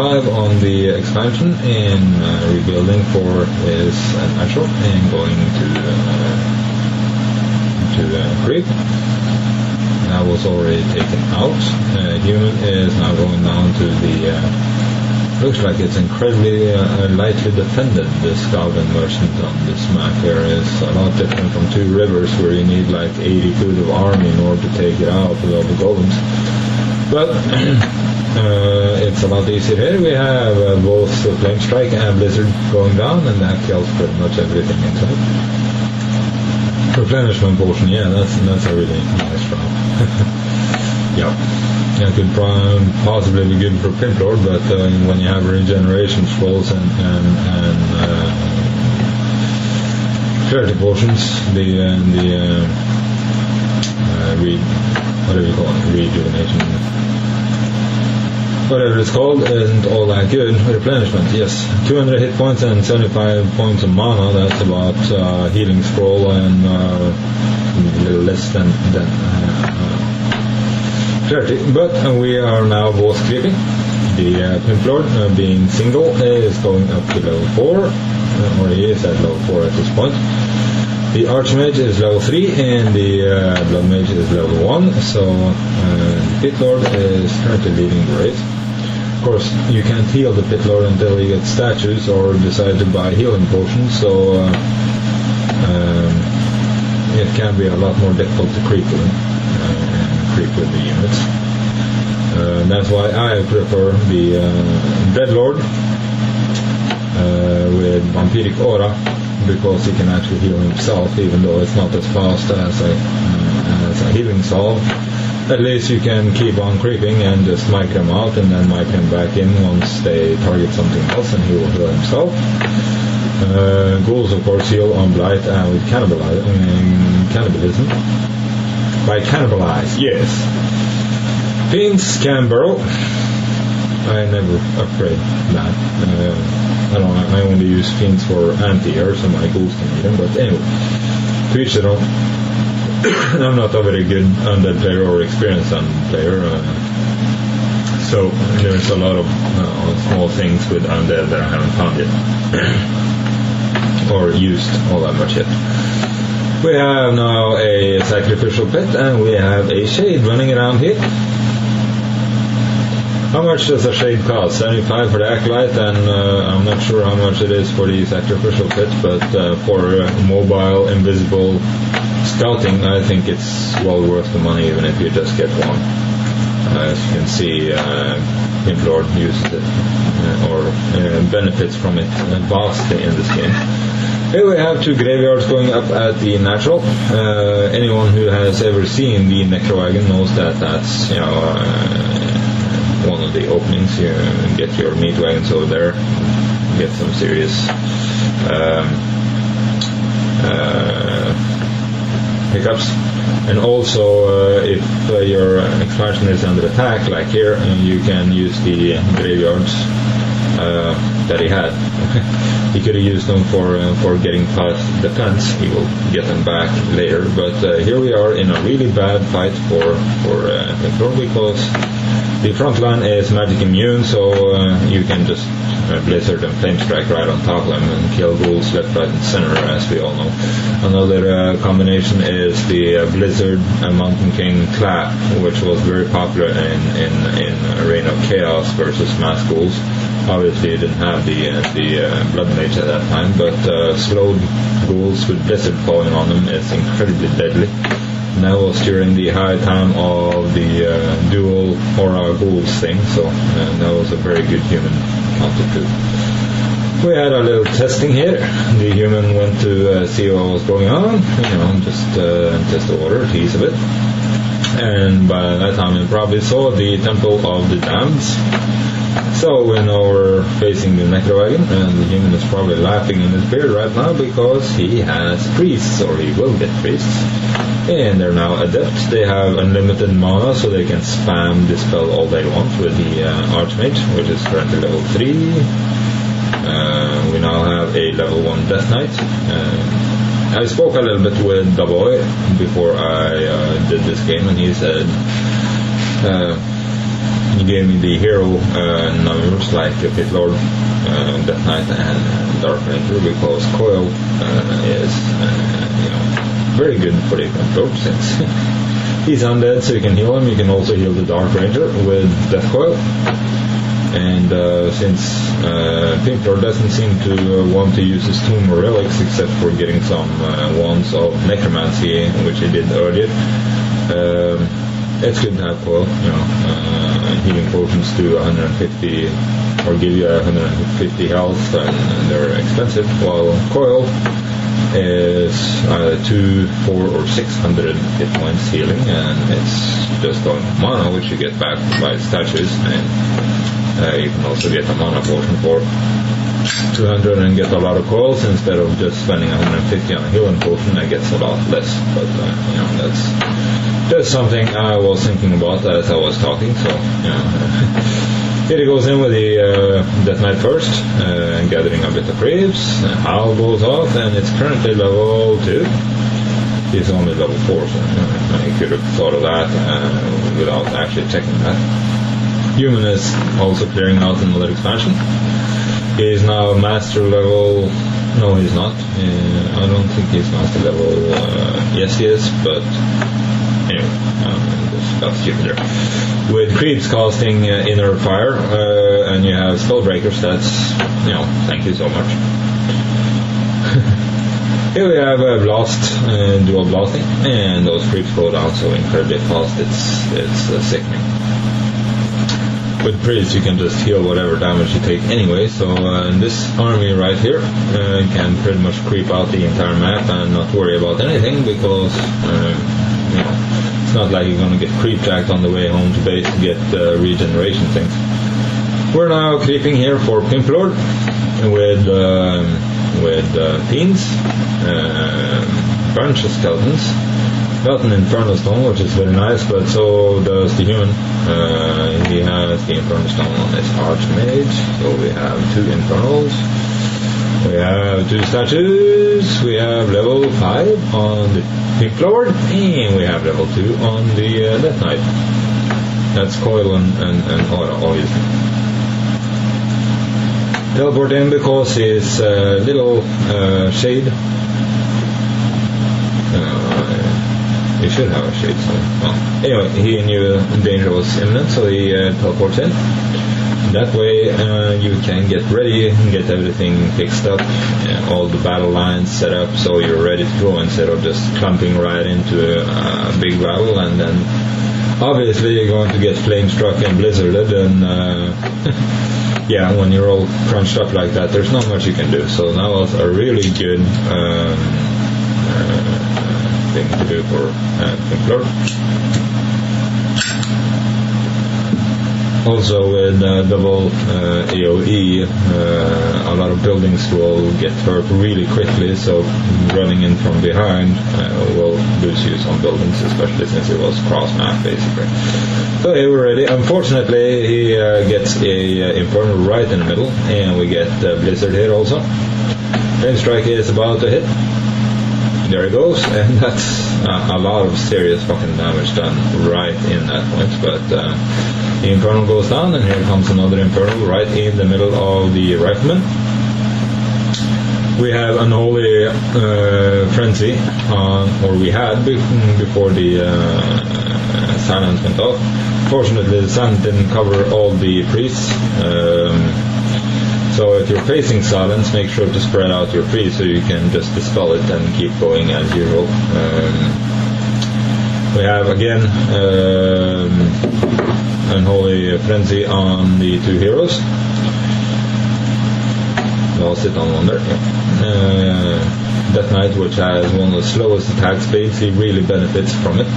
5 on the expansion, and rebuilding 4 is natural, and going to creep. That was already taken out. Human is now going down to the looks like it's incredibly lightly defended. The scout and merchant on this map here is a lot different from Two Rivers, where you need like 80 foot of army in order to take it out with all the golems. But it's a lot easier here. We have both Flame Strike and Blizzard going down, and that kills pretty much everything inside. Replenishment potion, yeah, that's a really nice drop. Yep. That could possibly be good for Pimplord, but when you have regeneration scrolls and clarity potions, whatever you call it, rejuvenation, whatever it's called, isn't all that good. Replenishment, yes. 200 hit points and 75 points of mana, that's about healing scroll and a little less than clarity. But we are now both creeping. The Pimplord, being single, is going up to level 4, or he is at level 4 at this point. The Archmage is level 3 and the Bloodmage is level 1, so Pitlord is currently leading the race. Of course, you can't heal the Pitlord until you get statues or decide to buy healing potions, so it can be a lot more difficult to creep with the units. That's why I prefer the Dreadlord with Vampiric Aura, because he can actually heal himself, even though it's not as fast as a healing salve. At least you can keep on creeping and just mic them out, and then mic them back in once they target something else, and he will heal himself. Ghouls, of course, heal on Blight and with cannibalism. By cannibalize, yes. Fiends can burrow. I never upgrade that. I only use Fiends for anti-air, so my ghouls can eat them, but anyway, to each their own. I'm not a very good Undead player or experienced Undead player, so there's a lot of small things with Undead that I haven't found yet, or used all that much yet. We have now a sacrificial pit, and we have a shade running around here. How much does a shade cost? 75 for the acolyte, and I'm not sure how much it is for the sacrificial pit, but for mobile, invisible scouting, I think it's well worth the money, even if you just get one. As you can see, Pimplord uses it, or benefits from it vastly in this game. Here we have 2 graveyards going up at the natural. Anyone who has ever seen the Necrowagon knows that that's, one of the openings. You get your meat wagons over there, get some serious hiccups. And also, if your expansion is under attack, like here, you can use the graveyards that he had. He could have used them for getting past defense. He will get them back later. But here we are in a really bad fight for Pimplord, because the front line is magic immune, so you can just Blizzard and Flame Strike right on top of them and kill ghouls left, right, and center, as we all know. Another combination is the Blizzard and Mountain King Clap, which was very popular in Reign of Chaos versus Mass Ghouls. Obviously, you didn't have the Bloodmage at that time, but slowed ghouls with Blizzard falling on them is incredibly deadly. And that was during the high time of the dual Aura Ghouls thing, so that was a very good human counter too. We had a little testing here. The human went to see what was going on, just test the water, tease a bit. And by that time we probably saw the Temple of the Damned. So we now we're facing the Necrowagon, and the human is probably laughing in his beard right now because he has priests, or he will get priests. And they're now adepts. They have unlimited mana, so they can spam Dispel all they want with the Archmage, which is currently level 3. We now have a level 1 Deathknight. I spoke a little bit with Daboi before I did this game, and he said he gave me the hero numbers like Pitlord, Deathknight, and Dark Ranger, because Coil is very good for the Pimplord, since he's undead, so you can heal him. You can also heal the Dark Ranger with Death Coil. And since Pimplord doesn't seem to want to use his tomb or relics except for getting some wands of necromancy, which he did earlier, it's good to have Coil. Healing potions do 150, or give you 150 health, and they're expensive, while Coil is 2, 4, or 600 hit points healing, and it's just on mana, which you get back by statues, and you can also get a mana potion for 200 and get a lot of coils instead of just spending 150 on a healing potion. That gets a lot less, but that's just something I was thinking about as I was talking. So here he goes in with the Deathknight first, gathering a bit of creeps. Howl goes off, and it's currently level 2. He's only level 4, so I could have thought of that without actually checking that. Human is also clearing out another expansion. He is now master level. No, he's not. I don't think he's master level. Yes, he is, but anyway, that's stupid there. With creeps casting inner fire, and you have Spellbreakers, that's, thank you so much. Here we have blast, dual blasting, and those creeps go down so incredibly fast, it's sickening. With priest you can just heal whatever damage you take anyway, so this army right here can pretty much creep out the entire map and not worry about anything, because it's not like you're going to get creep jacked on the way home to base to get regeneration things. We're now creeping here for Pimplord with Fiends, bunch of skeletons. Got an Infernal Stone, which is very nice, but so does the human. He has the Infernal Stone on his Archmage, so we have 2 Infernals. We have 2 statues. We have level 5 on the Pimplord, and we have level 2 on the Deathknight. That's Coil and Oil. Teleport in because his little shade. He should have a shade, so anyway, he knew danger was imminent, so he teleports in. That way you can get ready and get everything fixed up, all the battle lines set up so you're ready to go, instead of just clumping right into a big battle, and then obviously you're going to get flame struck and blizzarded, and when you're all crunched up like that, there's not much you can do. So that was a really good thing to do for Pimplord. Also with double AoE, a lot of buildings will get hurt really quickly, so running in from behind will lose you some buildings, especially since it was cross-map basically. So here we're ready. Unfortunately he gets a Infernal right in the middle, and we get Blizzard here also. Flame Strike is about to hit. There it goes, and that's a lot of serious fucking damage done right in that point, but the Infernal goes down, and here comes another Infernal right in the middle of the Rifleman. We have Unholy Frenzy on, or we had before the silence went off. Fortunately the sun didn't cover all the priests, so if you're facing silence, make sure to spread out your priest so you can just dispel it and keep going as usual. We have again Unholy Frenzy on the 2 heroes. Lost it on one there. Deathknight, which has one of the slowest attack speeds, he really benefits from it.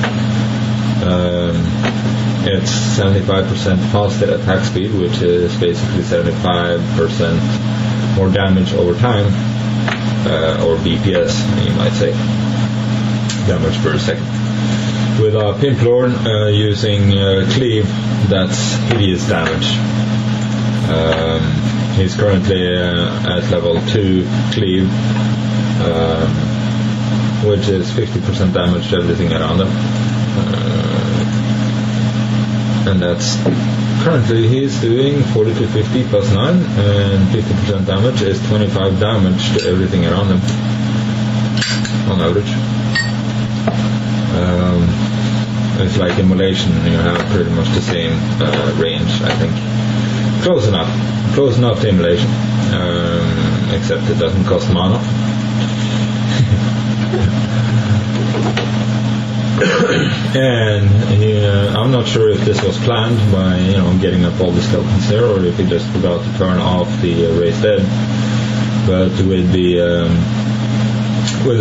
It's 75% faster attack speed, which is basically 75% more damage over time, or BPS, you might say, damage per second. With Pimplord using Cleave, that's hideous damage. He's currently at level 2 Cleave, which is 50% damage to everything around him. And that's currently he's doing 40 to 50 plus 9, and 50% damage is 25 damage to everything around him, on average. It's like immolation, you have pretty much the same range, I think. Close enough to immolation, except it doesn't cost mana. And I'm not sure if this was planned by getting up all the skeletons there, or if he just forgot to turn off the raised dead. But with the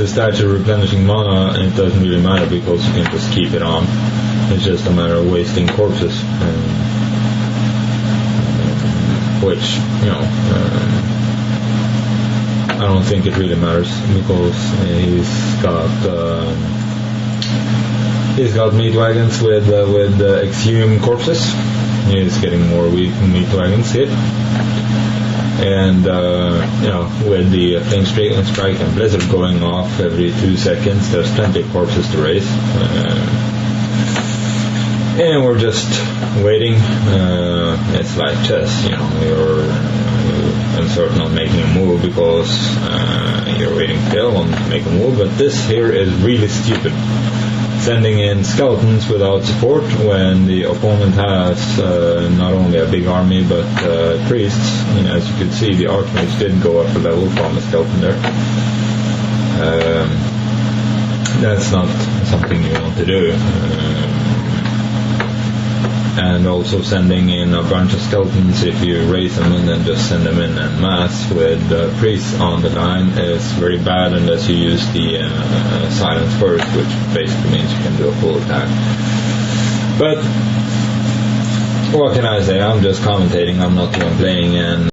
statue replenishing mana, it doesn't really matter because you can just keep it on. It's just a matter of wasting corpses, which I don't think it really matters because he's got meat wagons with exhumed corpses. He's getting more meat wagons here, and with the flame strike and blizzard going off every 2 seconds, there's plenty of corpses to raise, and we're just waiting. It's like chess, you're uncertain on making a move because you're waiting still on to make a move, but this here is really stupid. Sending in skeletons without support when the opponent has not only a big army but priests. As you can see, the Archmage did go up a level from a skeleton there. That's not something you want to do. And also sending in a bunch of skeletons, if you raise them and then just send them in en masse with priests on the line, is very bad unless you use the silence first, which basically means you can do a full attack. But what can I say? I'm just commentating, I'm not the one playing, and